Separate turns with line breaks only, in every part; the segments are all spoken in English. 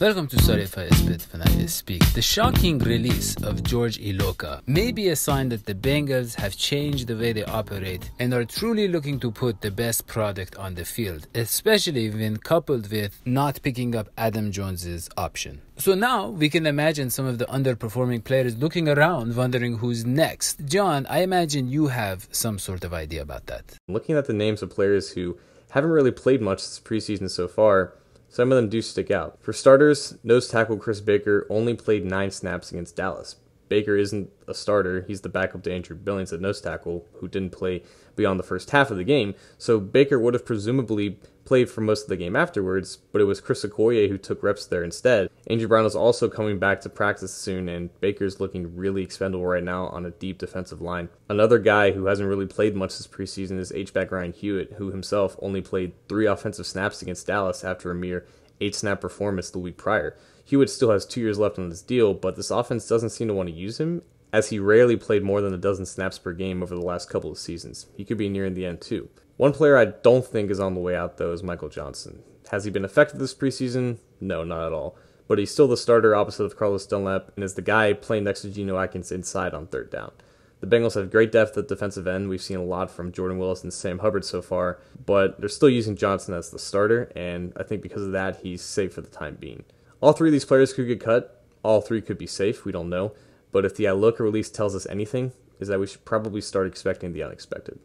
Welcome to Sorry If I Spit When I Speak. The shocking release of George Iloka may be a sign that the Bengals have changed the way they operate and are truly looking to put the best product on the field, especially when coupled with not picking up Adam Jones's option. So now we can imagine some of the underperforming players looking around wondering who's next. John, I imagine you have some sort of idea about that.
Looking at the names of players who haven't really played much this preseason so far, some of them do stick out. For starters, nose tackle Chris Baker only played 9 snaps against Dallas. Baker isn't a starter, he's the backup to Andrew Billings at nose tackle, who didn't play beyond the first half of the game, so Baker would have presumably played for most of the game afterwards, but it was Chris Okoye who took reps there instead. Andrew Brown is also coming back to practice soon, and Baker's looking really expendable right now on a deep defensive line. Another guy who hasn't really played much this preseason is H-back Ryan Hewitt, who himself only played 3 offensive snaps against Dallas after a mere 8-snap performance the week prior. Hewitt still has 2 years left on this deal, but this offense doesn't seem to want to use him, as he rarely played more than a dozen snaps per game over the last couple of seasons. He could be nearing the end too. One player I don't think is on the way out, though, is Michael Johnson. Has he been effective this preseason? No, not at all. But he's still the starter opposite of Carlos Dunlap and is the guy playing next to Geno Atkins inside on third down. The Bengals have great depth at defensive end. We've seen a lot from Jordan Willis and Sam Hubbard so far, but they're still using Johnson as the starter, and I think because of that, he's safe for the time being. All 3 of these players could get cut. All 3 could be safe. We don't know. But if the Iloka release tells us anything, is that we should probably start expecting the unexpected.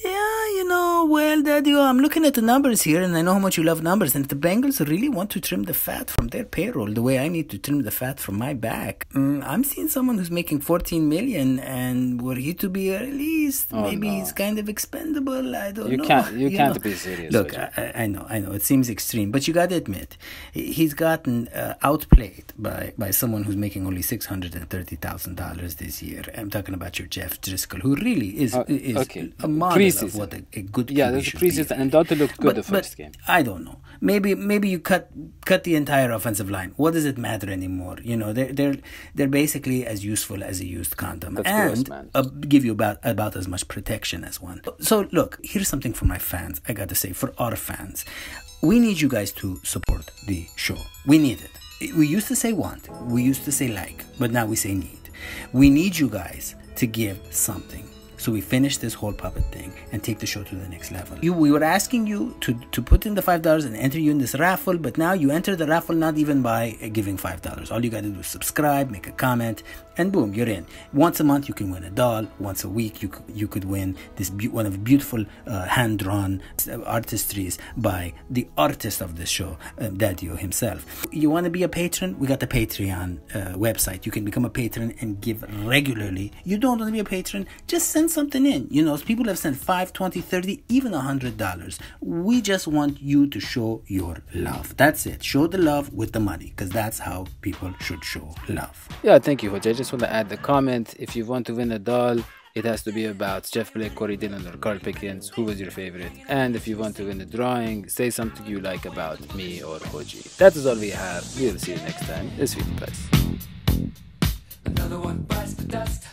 Yeah, well, Daddy, I'm looking at the numbers here, and I know how much you love numbers. And if the Bengals really want to trim the fat from their payroll the way I need to trim the fat from my back, I'm seeing someone who's making $14 million, and were he to be released, he's kind of expendable. I don't know.
You can't be serious.
Look, I know. It seems extreme, but you got to admit, he's gotten outplayed by someone who's making only $630,000 this year. I'm talking about your Jeff Driscoll, who really is a model of what a good QB should be.
And Dante looked good the first game.
I don't know. Maybe you cut the entire offensive line. What does it matter anymore? They're basically as useful as a used condom.
That's gross, man.
Give you about as much protection as one. So look, here's something for my fans. I got to say, for our fans, we need you guys to support the show. We need it. We used to say want, we used to say like, but now we say need. We need you guys to give something. So we finish this whole puppet thing and take the show to the next level. We were asking you to put in the $5 and enter you in this raffle, but now you enter the raffle not even by giving $5. All you got to do is subscribe, make a comment, and boom, you're in. Once a month, you can win a doll. Once a week, you could win this one of beautiful hand-drawn artistries by the artist of this show, Daddio himself. You want to be a patron? We got the Patreon website. You can become a patron and give regularly. You don't want to be a patron? Just send something in. People have sent $5, $20, $30, even $100. We just want you to show your love. That's it. Show the love with the money, because that's how people should show love.
Yeah, thank you, Hoj. I just want to add the comment. If you want to win a doll, it has to be about Jeff Blake, Corey Dillon, or Carl Pickens. Who was your favorite? And if you want to win a drawing, say something you like about me or Hoji. That is all we have. We'll see you next time. This week, guys.
Another one bites the dust.